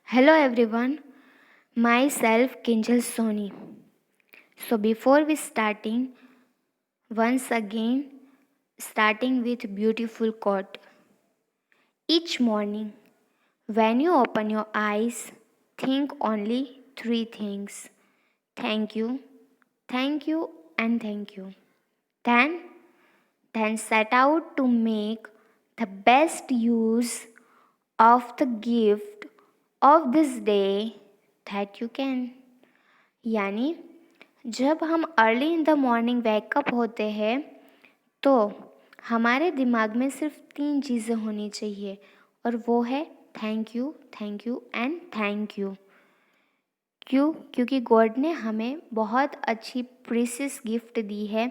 Hello everyone, myself Kinjal Soni. So before we starting, once again starting with beautiful quote. Each morning when you open your eyes, think only three things. Thank you, thank you and thank you. Then then set out to make the best use of the gift of this day that you can. यानी जब हम early in the morning wake up होते हैं तो हमारे दिमाग में सिर्फ तीन चीज़ें होनी चाहिए और वो है thank you and thank you. क्यों? क्योंकि गॉड ने हमें बहुत अच्छी प्रीशियस गिफ्ट दी है,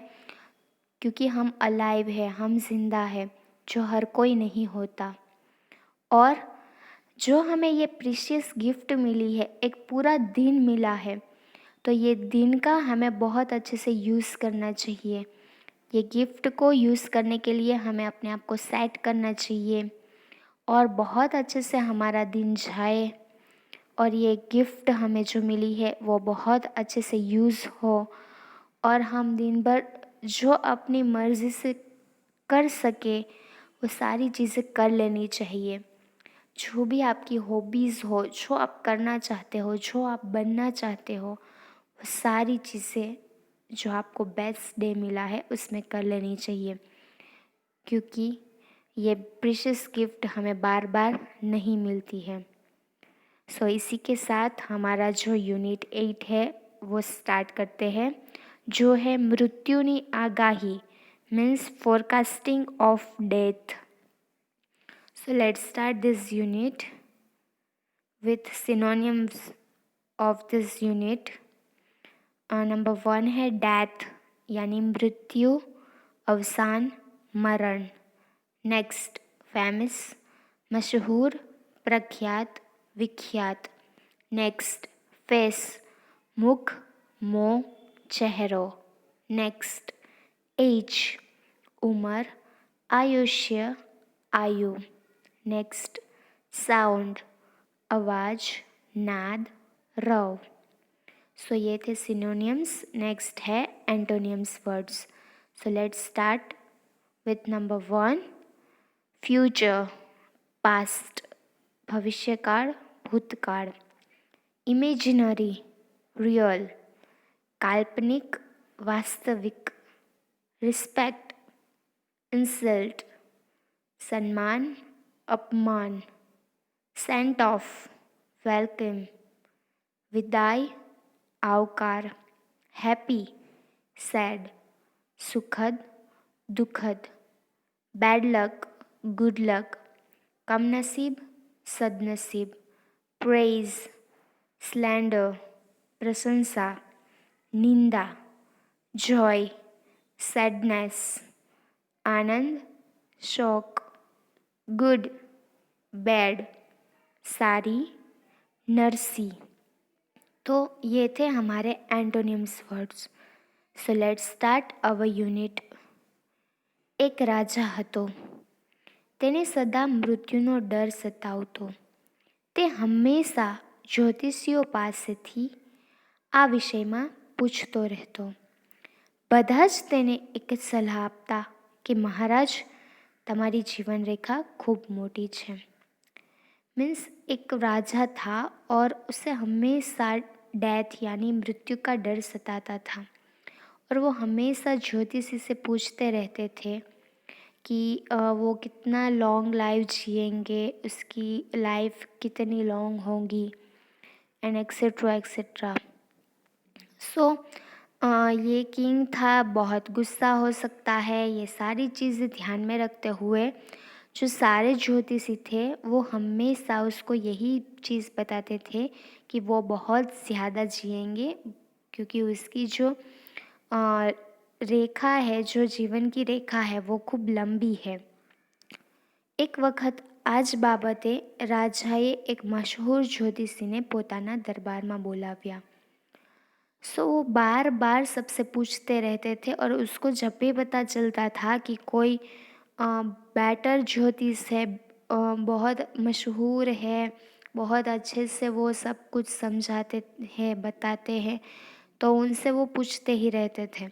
क्योंकि हम अलाइव है, हम जिंदा है, जो हर कोई नहीं होता। और जो हमें ये प्रीशियस गिफ्ट मिली है, एक पूरा दिन मिला है, तो ये दिन का हमें बहुत अच्छे से यूज़ करना चाहिए। ये गिफ्ट को यूज़ करने के लिए हमें अपने आप को सेट करना चाहिए और बहुत अच्छे से हमारा दिन जाए और ये गिफ्ट हमें जो मिली है वो बहुत अच्छे से यूज़ हो और हम दिन भर जो अपनी मर्ज़ी से कर सके वो सारी चीज़ें कर लेनी चाहिए। जो भी आपकी हॉबीज़ हो, जो आप करना चाहते हो, जो आप बनना चाहते हो, वो सारी चीज़ें जो आपको बेस्ट डे मिला है उसमें कर लेनी चाहिए, क्योंकि ये प्रीशियस गिफ्ट हमें बार बार नहीं मिलती है। सो इसी के साथ हमारा जो यूनिट 8 है वो स्टार्ट करते हैं, जो है मृत्युनी आगाही, means forecasting of death. So let's start this unit with synonyms of this unit. Number 1 है डेथ यानी मृत्यु, अवसान, मरण। नेक्स्ट फेमस, मशहूर, प्रख्यात, विख्यात। नेक्स्ट फेस, मुख, मुँह, चेहरों। नेक्स्ट एज, उम्र, आयुष्य, आयु। नेक्स्ट साउंड, आवाज़, नाद, रव। सो ये थे सिनोनियम्स। नेक्स्ट है antonyms words. So let's start with number 1, future, past, भविष्यकाल, भूतकाल। इमेजिनरी, रियल, काल्पनिक, वास्तविक। रिस्पेक्ट, इंसल्ट, सम्मान, अपमान। सेंट ऑफ, वेलकम, विदाई, आवकार। हैप्पी, सैड, सुखद, दुखद। बैड लक, गुड लक, कमनसीब, सदनसीब। प्रेज, स्लैंडर, प्रशंसा, निंदा। जॉय, सैडनेस, आनंद, शोक। गुड, बैड, सारी, नरसी। तो ये थे हमारे antonyms words. So let's start our unit. એક રાજા હતો, તેને સદા મૃત્યુનો ડર સતાવતો। તે હંમેશા જ્યોતિષીઓ પાસેથી આ વિષયમાં પૂછતો રહેતો। બધા જ તેને એક જ સલાહ આપતા કે મહારાજ, તમારી જીવનરેખા ખૂબ મોટી છે। मीन्स एक राजा था और उसे हमेशा डेथ यानी मृत्यु का डर सताता था और वो हमेशा ज्योतिषी से पूछते रहते थे कि वो कितना लॉन्ग लाइफ जिएंगे, उसकी लाइफ कितनी लॉन्ग होगी एंड एक्सेट्रा एक्सेट्रा। सो ये किंग था, बहुत गुस्सा हो सकता है। ये सारी चीज़ें ध्यान में रखते हुए जो सारे ज्योतिषी थे वो हमेशा उसको यही चीज़ बताते थे कि वो बहुत ज़्यादा जिएंगे, क्योंकि उसकी जो रेखा है, जो जीवन की रेखा है, वो खूब लंबी है। एक वक्त આ જ બાબતે રાજાએ એક મશહૂર જ્યોતિષીને પોતાના દરબારમાં બોલાવ્યા। सो वो बार बार सबसे पूछते रहते थे और उसको जब भी पता चलता था कि कोई बेटर ज्योतिष है, बहुत मशहूर है, बहुत अच्छे से वो सब कुछ समझाते हैं, बताते हैं, तो उनसे वो पूछते ही रहते थे।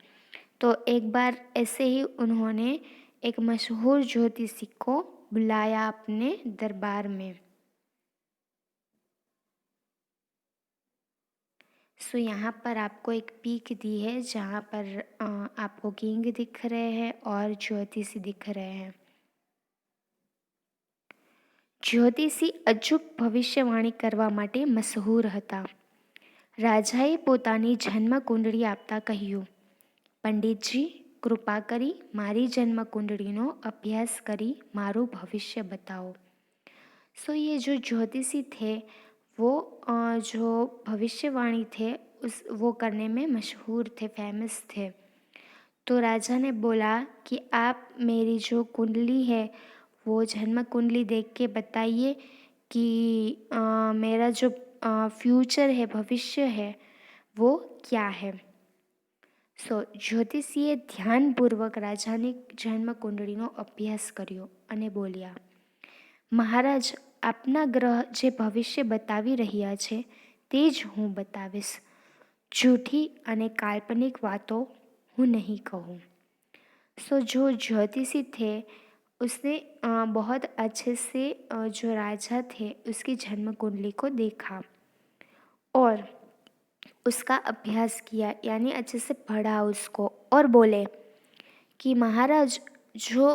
तो एक बार ऐसे ही उन्होंने एक मशहूर ज्योतिषी को बुलाया अपने दरबार में। सो यहाँ पर आपको एक पीक दी है जहाँ पर आपको किंग दिख रहे हैं और ज्योतिषी दिख रहे हैं। જ્યોતિષી અચૂક ભવિષ્યવાણી કરવા માટે મશહૂર હતા. રાજાએ પોતાની જન્મકુંડળી આપતા કહ્યું, પંડિતજી, કૃપા કરી મારી જન્મકુંડળીનો અભ્યાસ કરી મારું ભવિષ્ય बताओ. सो ये जो ज्योतिषी थे वो जो भविष्यवाणी थे वो करने में मशहूर थे, फेमस थे। तो राजा ने बोला कि आप मेरी जो कुंडली है वो जन्म कुंडली देख के बताइए कि मेरा जो फ्यूचर है, भविष्य है, वो क्या है। सो જ્યોતિષીએ ધ્યાનપૂર્વક રાજાની જન્મકુંડળીનો અભ્યાસ કર્યો અને બોલ્યા, મહારાજ, આપના ગ્રહ જે ભવિષ્ય બતાવી રહ્યા છે તે જ હું બતાવીશ. જૂઠી અને કાલ્પનિક વાતો હું नहीं कहूँ. सो जो ज्योतिषी थे उसने बहुत अच्छे से जो राजा थे उसकी जन्म कुंडली को देखा और उसका अभ्यास किया, यानी अच्छे से पढ़ा उसको, और बोले कि महाराज जो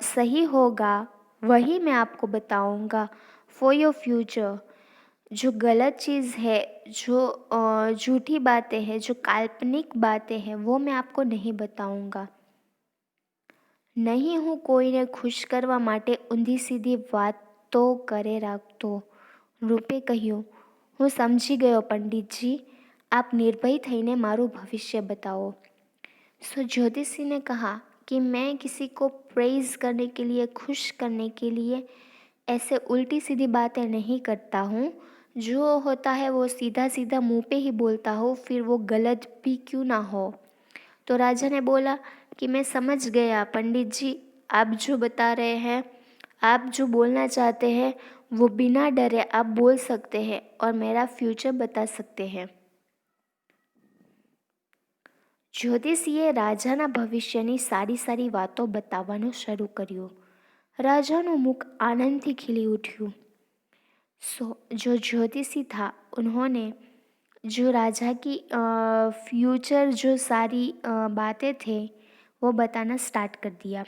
सही होगा वही मैं आपको बताऊंगा फॉर योर फ्यूचर. जो गलत चीज़ है, जो झूठी बातें हैं, जो काल्पनिक बातें हैं, वो मैं आपको नहीं बताऊंगा. નહીં હું કોઈને ખુશ કરવા માટે ઊંધી સીધી વાતો કરે રાખતો. રૂપે કહ્યું, હું સમજી ગયો પંડિતજી, आप निर्भय થઈને મારું ભવિષ્ય बताओ. सो ज्योतिषी ने कहा कि मैं किसी को प्रेज करने के लिए, खुश करने के लिए ऐसे उल्टी सीधी बातें नहीं करता हूँ. जो होता है वो सीधा सीधा मुंह पे ही बोलता हूँ, फिर वो गलत भी क्यों ना हो. तो राजा ने बोला कि मैं समझ गया पंडित जी, आप जो बता रहे हैं, आप जो बोलना चाहते हैं वो बिना डरे आप बोल सकते हैं और मेरा फ्यूचर बता सकते हैं. જ્યોતિષીએ રાજાના ભવિષ્યની સારી સારી વાતો બતાવવાનું શરૂ કર્યું. રાજાનું મુખ આનંદથી खिली उठ्યું. सो जो ज्योतिषी था उन्होंने जो राजा की फ्यूचर जो सारी बातें थे वो बताना स्टार्ट कर दिया.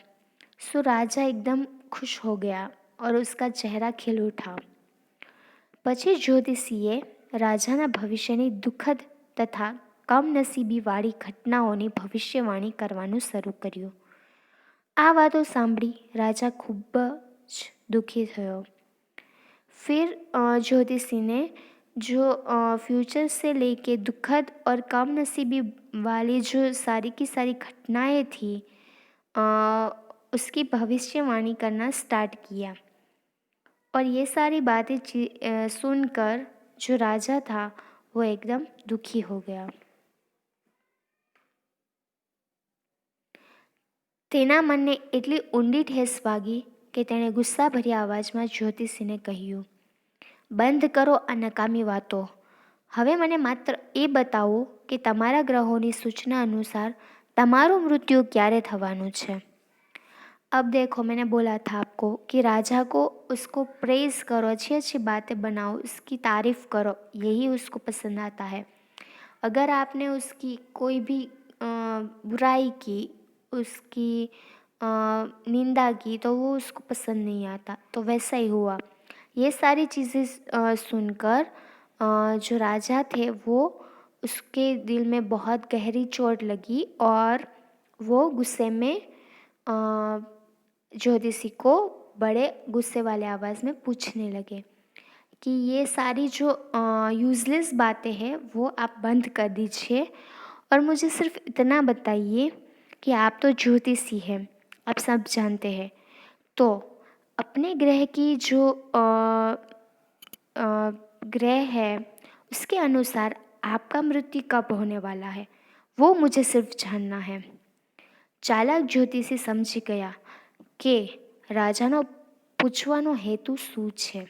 सो राजा एकदम खुश हो गया और उसका चेहरा खिल उठा. પછી જ્યોતિષીએ રાજાના ભવિષ્યની દુઃખદ તથા કમનસીબીવાળી ઘટનાઓની ભવિષ્યવાણી કરવાનું શરૂ કર્યું. આ વાતો સાંભળી રાજા ખૂબ જ દુઃખી થયો. फिर ज्योतिषी ने जो फ्यूचर से लेके दुखद और कमनसीबी वाली जो सारी की सारी घटनाएं थी उसकी भविष्यवाणी करना स्टार्ट किया. और ये सारी बातें सुनकर जो राजा था वो एकदम दुखी हो गया. તેના મનને એટલી ઊંડી ઠેસ વાગી કે તેણે ગુસ્સાભર્યા અવાજમાં જ્યોતિષીને કહ્યું, બંધ કરો આ નકામી વાતો. હવે મને માત્ર એ બતાવો કે તમારા ગ્રહોની સૂચના અનુસાર તમારું મૃત્યુ ક્યારે થવાનું છે. अब देखो, मैंने बोला था आपको कि राजा को उसको प्रेज करो, अच्छी अच्छी बातें बनाओ, उसकी तारीफ़ करो, यही उसको पसंद आता है. अगर आपने उसकी कोई भी बुराई की, उसकी निंदा की, तो वो उसको पसंद नहीं आता. तो वैसा ही हुआ. ये सारी चीज़ें सुनकर जो राजा थे वो उसके दिल में बहुत गहरी चोट लगी और वो गुस्से में ज्योतिषी को बड़े गुस्से वाले आवाज़ में पूछने लगे कि ये सारी जो यूज़लेस बातें हैं वो आप बंद कर दीजिए और मुझे सिर्फ इतना बताइए कि आप तो ज्योतिषी हैं, आप सब जानते हैं, तो अपने ग्रह की जो ग्रह है उसके अनुसार आपका मृत्यु कब होने वाला है वो मुझे सिर्फ जानना है. ચાલાક જ્યોતિષી સમજી ગયા કે રાજાનો પૂછવાનો હેતુ શું છે.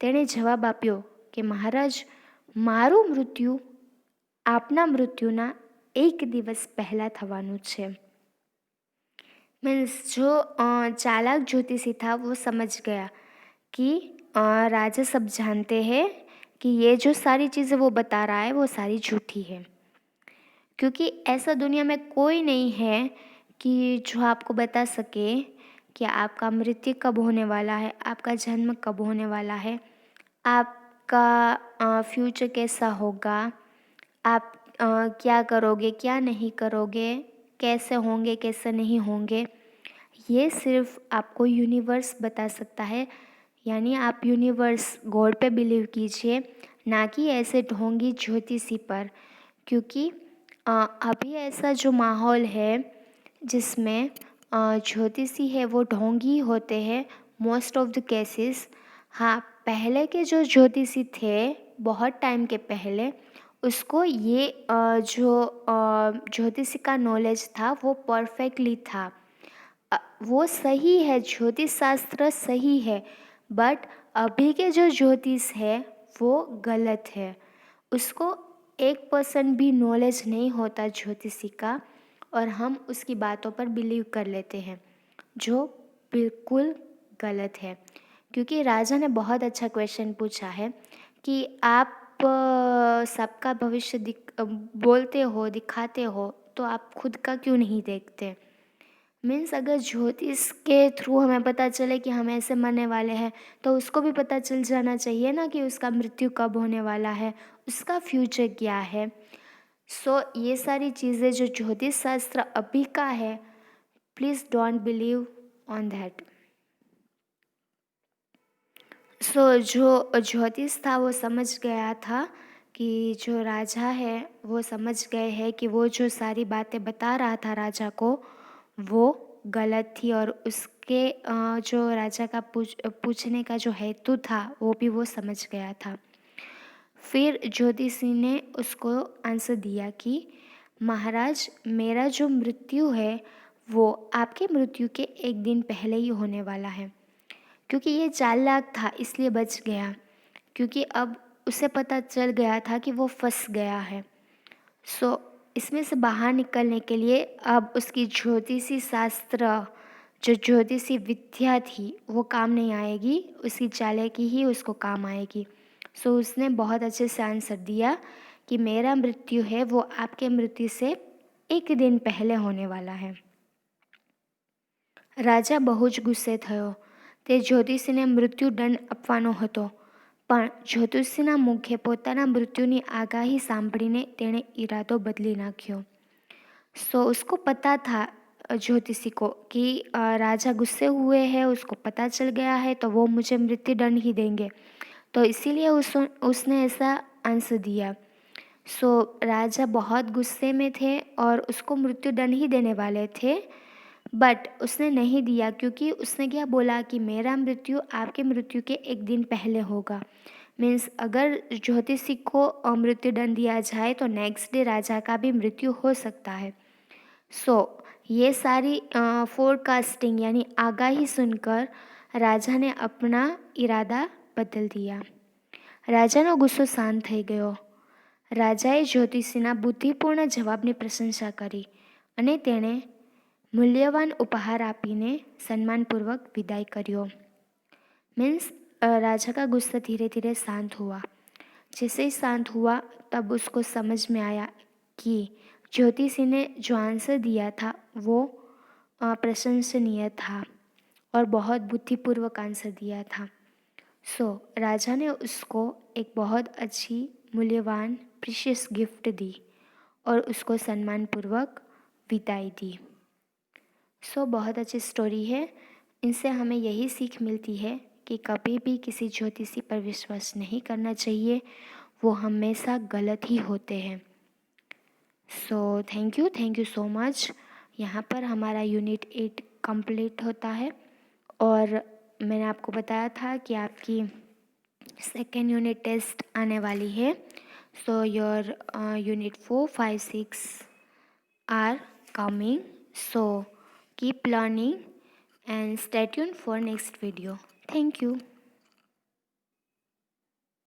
તેણે જવાબ આપ્યો કે મહારાજ, મારું મૃત્યુ આપના મૃત્યુના એક દિવસ પહેલાં થવાનું છે। मीन्स जो चालाक ज्योतिषी था वो समझ गया कि राजा सब जानते हैं कि ये जो सारी चीज़ें वो बता रहा है वो सारी झूठी है, क्योंकि ऐसा दुनिया में कोई नहीं है कि जो आपको बता सके कि आपका मृत्यु कब होने वाला है, आपका जन्म कब होने वाला है, आपका फ्यूचर कैसा होगा, आप क्या करोगे क्या नहीं करोगे, कैसे होंगे कैसे नहीं होंगे। ये सिर्फ आपको यूनिवर्स बता सकता है। यानी आप यूनिवर्स गॉड पे बिलीव कीजिए, ना कि ऐसे ढोंगी ज्योतिषी पर, क्योंकि अभी ऐसा जो माहौल है जिसमें ज्योतिषी है वो ढोंगी होते हैं मोस्ट ऑफ द केसेस। हाँ, पहले के जो ज्योतिषी थे बहुत टाइम के पहले, उसको ये जो ज्योतिषी का नॉलेज था वो परफेक्टली था। वो सही है, ज्योतिष शास्त्र सही है, बट अभी के जो ज्योतिष है वो गलत है। उसको 1% भी नॉलेज नहीं होता ज्योतिषी का, और हम उसकी बातों पर बिलीव कर लेते हैं, जो बिल्कुल गलत है। क्योंकि राजा ने बहुत अच्छा क्वेश्चन पूछा है कि आप सबका भविष्य बोलते हो, दिखाते हो, तो आप खुद का क्यों नहीं देखते। मीन्स अगर ज्योतिष के थ्रू हमें पता चले कि हम ऐसे मरने वाले हैं, तो उसको भी पता चल जाना चाहिए ना कि उसका मृत्यु कब होने वाला है, उसका फ्यूचर क्या है। सो ये सारी चीज़ें जो ज्योतिष शास्त्र अभी का है, please don't believe on that. So जो ज्योतिष था वो समझ गया था कि जो राजा है वो समझ गए हैं कि वो जो सारी बातें बता रहा था राजा को वो गलत थी, और उसके जो राजा का पूछने का जो हेतु था वो भी वो समझ गया था। फिर ज्योतिषी ने उसको आंसर दिया कि महाराज, मेरा जो मृत्यु है वो आपके मृत्यु के एक दिन पहले ही होने वाला है। क्योंकि ये चालाक था इसलिए बच गया, क्योंकि अब उसे पता चल गया था कि वो फंस गया है। सो इसमें से बाहर निकलने के लिए अब उसकी ज्योतिषी शास्त्र, जो ज्योतिषी विद्या थी, वो काम नहीं आएगी, उसकी चालाकी ही उसको काम आएगी। सो उसने बहुत अच्छे से आंसर दिया कि मेरा मृत्यु है वो आपके मृत्यु से एक दिन पहले होने वाला है। રાજા બહુ જ ગુસ્સે થયો। તે જ્યોતિષીને મૃત્યુદંડ આપવાનો હતો, પણ જ્યોતિષીના મુખે પોતાના મૃત્યુની આગાહી સાંભળીને તેણે ઈરાદો બદલી નાખ્યો। सो उसको पता था ज्योतिषी को कि राजा गुस्से हुए हैं, उसको पता चल गया है तो वो मुझे मृत्युदंड ही देंगे, तो इसीलिए उसने ऐसा आंसर दिया। सो राजा बहुत गुस्से में थे और उसको मृत्युदंड ही देने वाले थे, बट उसने नहीं दिया, क्योंकि उसने क्या बोला कि मेरा मृत्यु आपके मृत्यु के एक दिन पहले होगा। मीन्स अगर ज्योतिषी को मृत्युदंड दिया जाए तो नेक्स्ट डे राजा का भी मृत्यु हो सकता है। सो ये सारी फोरकास्टिंग यानी आगाही सुनकर राजा ने अपना इरादा बदल दिया। રાજાનો ગુસ્સો શાંત થઈ ગયો। રાજાએ જ્યોતિષીના બુદ્ધિપૂર્ણ જવાબની પ્રશંસા કરી અને તેણે મૂલ્યવાન ઉપહાર આપીને सम्मानपूर्वक विदाई કર્યો। मीन्स राजा का गुस्सा धीरे धीरे शांत हुआ। जैसे ही शांत हुआ तब उसको समझ में आया कि ज्योतिषी ने जो आंसर दिया था वो प्रशंसनीय था और बहुत बुद्धिपूर्वक आंसर दिया था। सो राजा ने उसको एक बहुत अच्छी मूल्यवान प्रीशियस गिफ्ट दी और उसको सम्मानपूर्वक विदाई दी। सो बहुत अच्छी स्टोरी है। इनसे हमें यही सीख मिलती है कि कभी भी किसी ज्योतिषी पर विश्वास नहीं करना चाहिए, वो हमेशा गलत ही होते हैं। So thank you so much. यहाँ पर हमारा यूनिट 8 कंप्लीट होता है और मैंने आपको बताया था कि आपकी सेकेंड यूनिट टेस्ट आने वाली है। So your unit 4, 5, 6 are coming. So keep learning and stay tuned for next video. Thank you.